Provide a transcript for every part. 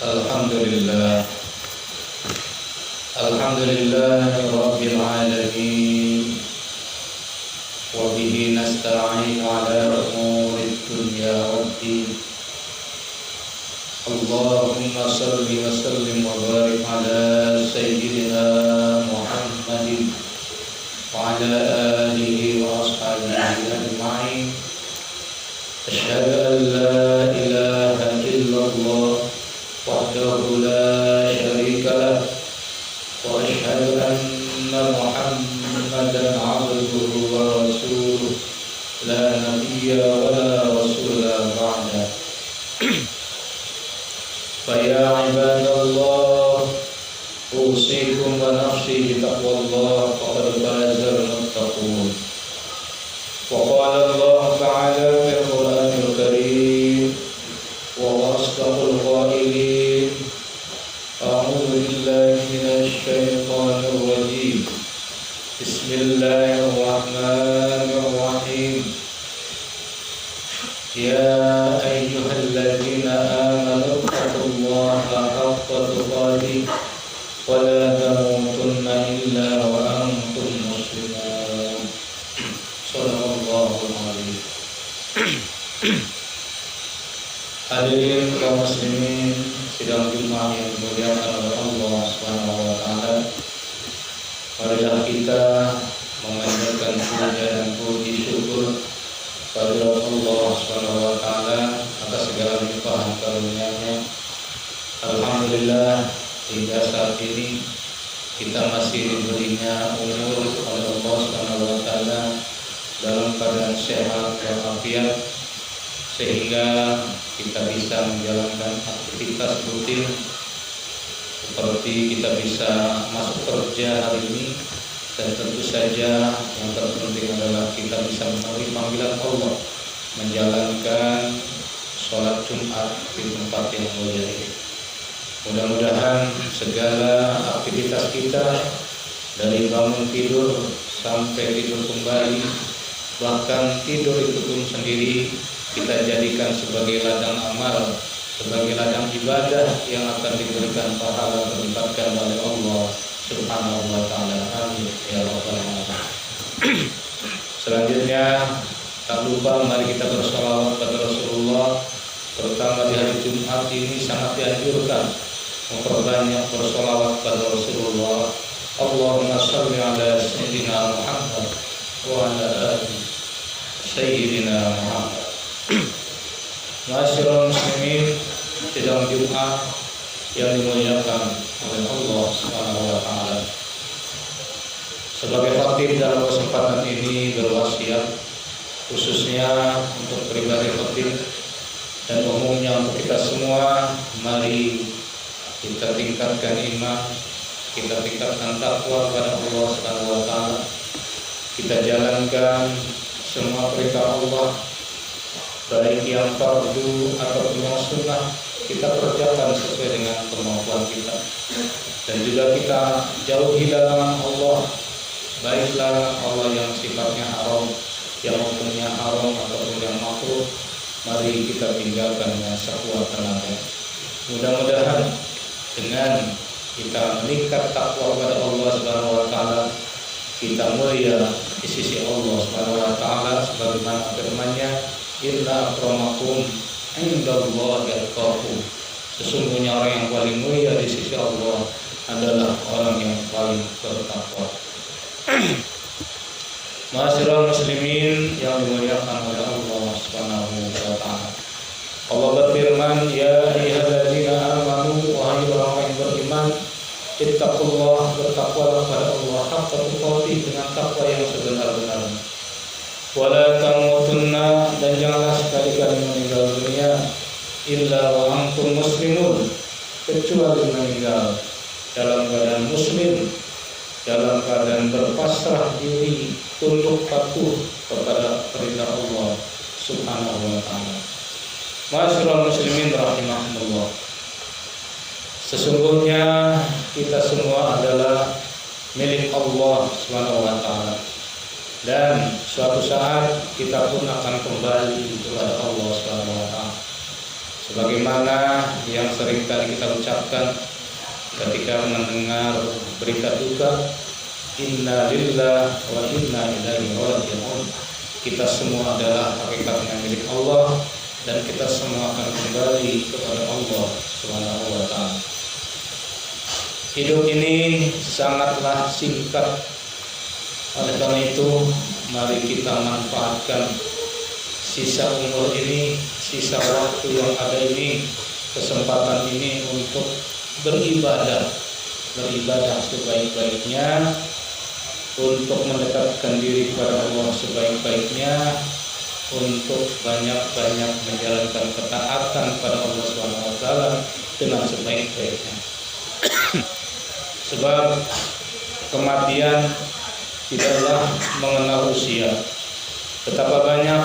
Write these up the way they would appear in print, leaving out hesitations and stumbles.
Alhamdulillah, Alhamdulillahi Rabbil Alamin, wa bihi nasta'in ala umuri dunya waddin. Allahumma salli wa sallim wa barik ala sayyidina Muhammadin wa ala alihi wa ashabihi ajma'in. Asyhadu an la ilaha illallah wahdahu la syarika lah wa asyhadu anna Muhammadan abduhu wa rasuluh la nabiyya wa la rasula ba'da. Fa ya ibadallah, usikum wa nafsi bi taqwallah, faqad fazal muttaqun. Wa qala Allah ta'ala fil Qur'anil Karim wa asdaqul qailin. A'udzu billahi minasy syaithanir rajim. Bismillahirrahmanirrahim. Ya ayyuhalladzina amanu taqullaha haqqa tuqatih wa la tamutunna illa wa antum muslimun. Shallallahul alaihi. Hadirin kaum muslimin sidang Jumat yang dimuliakan oleh Allah Subhanahu wa taala. Marilah kita memanjatkan puja dan puji syukur kepada Allah Subhanahu wa taala atas segala limpahan karunia-Nya. Alhamdulillah hingga saat ini kita masih diberinya umur oleh Allah Subhanahu wa taala dalam keadaan sehat walafiat, sehingga kita bisa menjalankan aktivitas rutin seperti kita bisa masuk kerja hari ini, dan tentu saja yang terpenting adalah kita bisa memenuhi panggilan Allah menjalankan sholat Jumat di tempat yang mulia ini. Mudah-mudahan segala aktivitas kita dari bangun tidur sampai tidur kembali, bahkan tidur itu pun sendiri, kita jadikan sebagai ladang amal, sebagai ladang ibadah yang akan diberikan pahala berlipat ganda oleh Allah Subhanahu wa taala. Amin ya rabbal alamin. Selanjutnya, tak lupa mari kita bersolawat pada Rasulullah, terutama di hari Jumat ini sangat dianjurkan memperbanyak bersolawat pada Rasulullah. Allahumma shalli ala sayyidina Muhammad wa ala ali sayyidina Muhammad. Ma'asyiral muslimin sidang Jumat yang dimuliakan oleh Allah Subhanahu wa taala. Sebagai khatib dalam kesempatan ini berwasiat khususnya untuk pribadi khatib dan umumnya untuk kita semua, mari kita tingkatkan iman, kita tingkatkan takwa kepada Allah Subhanahu wa taala. Kita jalankan semua perintah Allah, baik yang fardu ataupun yang sunnah, kita kerjakan sesuai dengan kemampuan kita. Dan juga kita jauhi larangan Allah, baik larangan Allah yang sifatnya haram, yang hukumnya haram ataupun yang makruh, mari kita tinggalkan dengan sekuat tenaga. Mudah-mudahan dengan kita meningkat takwa kepada Allah Subhanahu wa taala, kita mulia di sisi Allah Subhanahu wa taala sebagaimana firman-Nya, inna akramakum indallahi atqakum. Sesungguhnya orang yang paling mulia di sisi Allah adalah orang yang paling bertakwa. Ma'asyiral muslimin yang dimuliakan oleh Allah Subhanahu wa taala. Allah berfirman, ya ayyuhalladzina amanu, wahai orang yang beriman, ittaqullah, bertakwalah kepada Allah haqqa tuqatih, dengan takwa yang sebenar-benarnya. Wala tamutunna, dan janganlah sekali-kali meninggal dunia, illa wa antum muslimun, kecuali meninggal dalam keadaan muslim, dalam keadaan berpasrah diri, tunduk patuh kepada perintah Allah Subhanahu wa taala. Ma'asyiral muslimin rahimakumullah. Sesungguhnya kita semua adalah milik Allah Subhanahu wa taala. Dan suatu saat kita pun akan kembali kepada Allah Subhanahu wa taala. sebagaimana yang sering kali kita ucapkan ketika mendengar berita duka, inna lillahi wa inna ilaihi raji'un. Kita semua adalah hakikatnya milik Allah dan kita semua akan kembali kepada Allah Subhanahu wa taala. Hidup ini sangatlah singkat. Oleh karena itu, mari kita manfaatkan sisa umur ini, sisa waktu yang ada ini, kesempatan ini untuk beribadah sebaik-baiknya, untuk mendekatkan diri kepada Allah sebaik-baiknya, untuk banyak-banyak menjalankan ketaatan pada Allah SWT dengan sebaik-baiknya. Sebab kematian tidaklah mengenal usia. Betapa banyak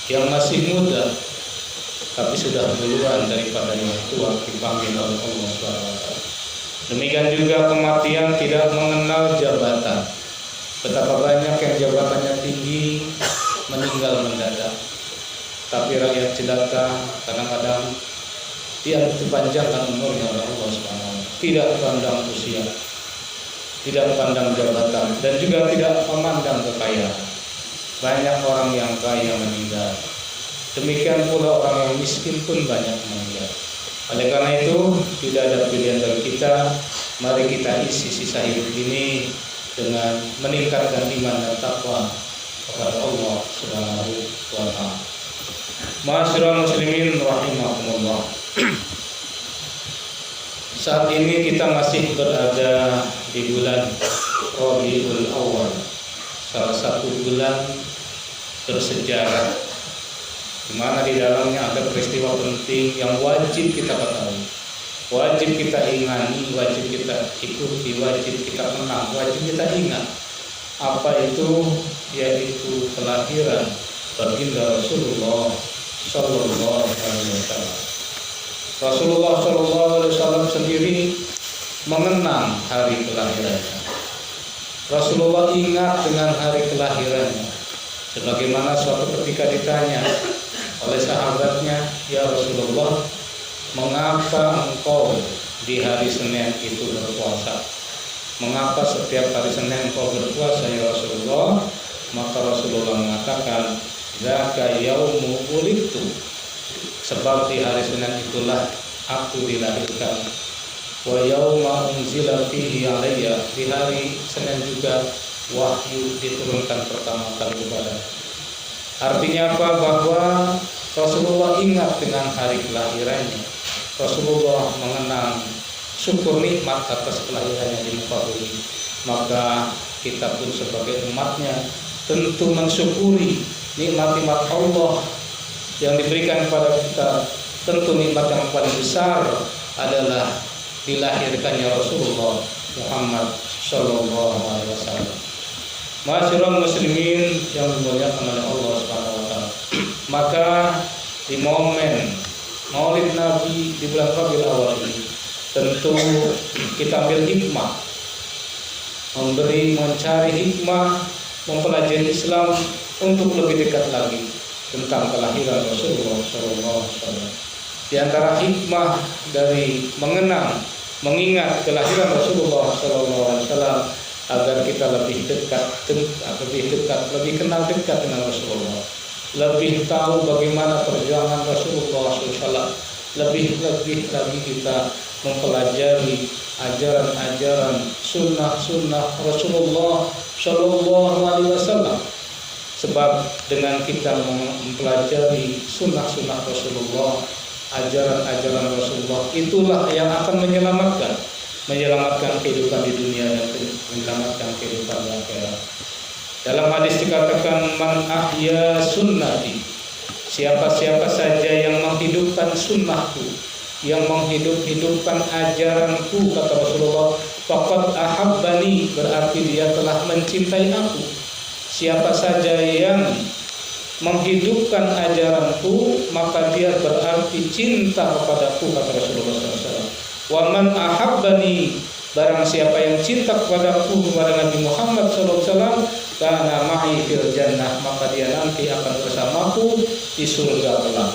yang masih muda tapi sudah duluan daripada yang tua dipanggil oleh Allah SWT. Demikian juga kematian tidak mengenal jabatan. Betapa banyak yang jabatannya tinggi meninggal mendadak. Tapi rakyat jelata kadang-kadang dia dipanjangkan umurnya oleh Allah SWT. Tidak pandang usia, tidak pandang jabatan, dan juga tidak memandang kekayaan. Banyak orang yang kaya meninggal. Demikian pula orang yang miskin pun banyak meninggal. Oleh karena itu, tidak ada pilihan dari kita. Mari kita isi sisa hidup ini dengan meningkatkan iman dan takwa kepada Allah Subhanahu wa taala. Ma'asyiral muslimin rahimakumullah. Saat ini kita masih berada di bulan Rabiul Awal, salah satu bulan bersejarah, di mana di dalamnya ada peristiwa penting yang wajib kita ketahui, wajib kita ingani, wajib kita ikuti, wajib kita kenang, wajib kita ingat. Apa itu? Yaitu kelahiran baginda Rasulullah Sallallahu Alaihi Wasallam. Rasulullah Sallallahu Alaihi Wasallam sendiri mengenang hari kelahirannya. Rasulullah ingat dengan hari kelahirannya. Sebagaimana suatu ketika ditanya oleh sahabatnya, ya Rasulullah, mengapa engkau di hari Senin itu berpuasa? Mengapa setiap hari Senin engkau berpuasa ya Rasulullah? Maka Rasulullah mengatakan, zaka yaumu ulidtu, sebab di hari Senin itulah aku dilahirkan. Wa yauma unzila fihi alayya, di hari Senin juga wahyu diturunkan pertama kali kepada. Artinya apa? Bahwa Rasulullah ingat dengan hari kelahirannya. Rasulullah mengenang syukur nikmat atas kelahirannya di muka bumi. Maka kita pun sebagai umatnya tentu mensyukuri nikmat-nikmat Allah yang diberikan kepada kita. Tentu nikmat yang paling besar adalah dilahirkannya Rasulullah Muhammad Sallallahu Alaihi Wasallam. Ma'asyiral muslimin yang dimuliakan oleh Allah Subhanahu Wa Taala. Maka di momen Maulid Nabi di bulan Rabiul Awal ini, tentu kita ambil hikmah, mencari hikmah, mempelajari Islam untuk lebih dekat lagi tentang kelahiran Rasulullah SAW. Di antara hikmah dari mengingat kelahiran Rasulullah SAW agar kita lebih kenal dekat dengan Rasulullah, lebih tahu bagaimana perjuangan Rasulullah SAW, lebih lagi kita mempelajari ajaran-ajaran sunnah Rasulullah Shallallahu Alaihi Wasallam. Sebab dengan kita mempelajari sunnah Rasulullah, ajaran-ajaran Rasulullah, itulah yang akan menyelamatkan kehidupan di dunia dan menyelamatkan kehidupan di akhirat. Dalam hadis dikatakan, man ahya sunnati, siapa saja yang menghidupkan sunnahku, yang menghidupkan ajaranku, kata Rasulullah, faqad ahabbani, berarti dia telah mencintai aku. Siapa saja yang menghidupkan ajaranku, maka dia berarti cinta kepadaku, kata Rasulullah SAW. Wa man ahabbani, barang siapa yang cinta kepadaku, kepada Nabi Muhammad SAW, kana ma'i fil jannah, maka dia nanti akan bersamaku di surga kelak.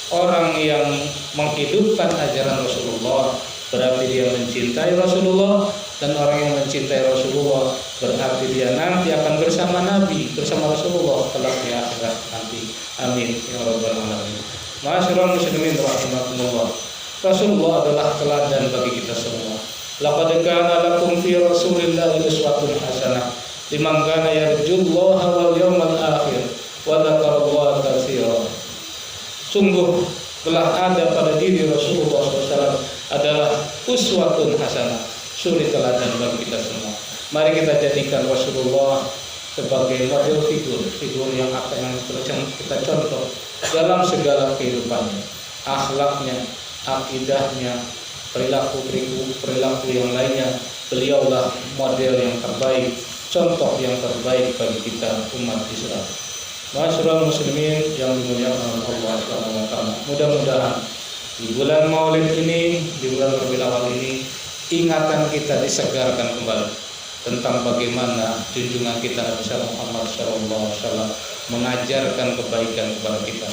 Orang yang menghidupkan ajaran Rasulullah berarti dia mencintai Rasulullah, dan orang yang mencintai Rasulullah berarti dia nanti akan bersama Nabi, bersama Rasulullah kelak di akhirat nanti. Amin ya rabbal alamin. Ma'asyiral muslimin rahimakumullah. Rasulullah adalah teladan bagi kita semua. Laqad kana lakum fi Rasulillahi uswatun hasanah liman kana yarjullaha wal yawmal akhir wa dzakarallaha katsiran. Sungguh telah ada pada diri Rasulullah SAW adalah uswatun hasanah, suri teladan bagi kita semua. Mari kita jadikan Rasulullah sebagai model figur yang akan kita contoh dalam segala kehidupannya, akhlaknya, akidahnya, perilaku yang lainnya. Beliaulah model yang terbaik, contoh yang terbaik bagi kita umat Islam. Ma'asyiral muslimin yang dimuliakan Allah Subhanahu wa taala. Mudah-mudahan di bulan Maulid ini, di bulan Rabiul Awal ini, ingatan kita disegarkan kembali tentang bagaimana junjungan kita Nabi Muhammad SAW mengajarkan kebaikan kepada kita,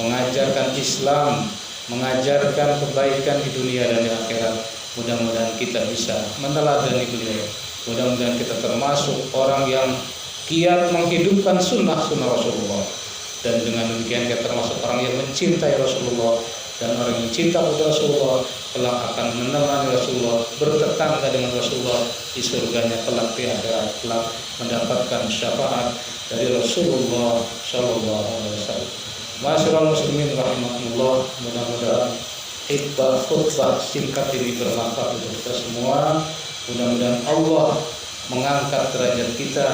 mengajarkan Islam, mengajarkan kebaikan di dunia dan di akhirat. Mudah-mudahan kita bisa meneladani beliau. Mudah-mudahan kita termasuk orang yang giat menghidupkan sunnah-sunnah Rasulullah, dan dengan demikian kita termasuk orang yang mencintai Rasulullah, dan orang yang cinta kepada Rasulullah kelak akan menemani Rasulullah, bertetangga dengan Rasulullah di surganya kelak di akhirat, kelak mendapatkan syafaat dari Rasulullah Shallallahu Alaihi Wasallam. Ma'asyiral muslimin rahimakumullah. Mudah-mudahan khutbah singkat ini bermanfaat untuk kita semua. Mudah-mudahan Allah mengangkat derajat kita,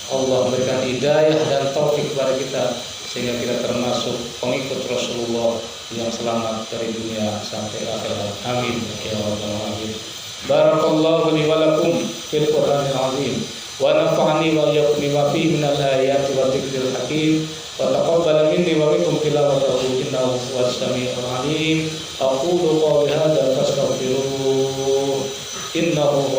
Allah berikan hidayah dan taufik kepada kita sehingga kita termasuk pengikut Rasulullah yang selamat dari dunia sampai akhirat. Amin ya rabbal alamin. Barakallahu li wa lakum fil Qur'anil azim wa nafa'ani wa iyyakum bima fihi minal ayati wa dzikril hakim wa taqabbal minni wa minkum tilawatahu innahu huwas samiul alim. Aqulu qawli hadza fastaghfiruh innahu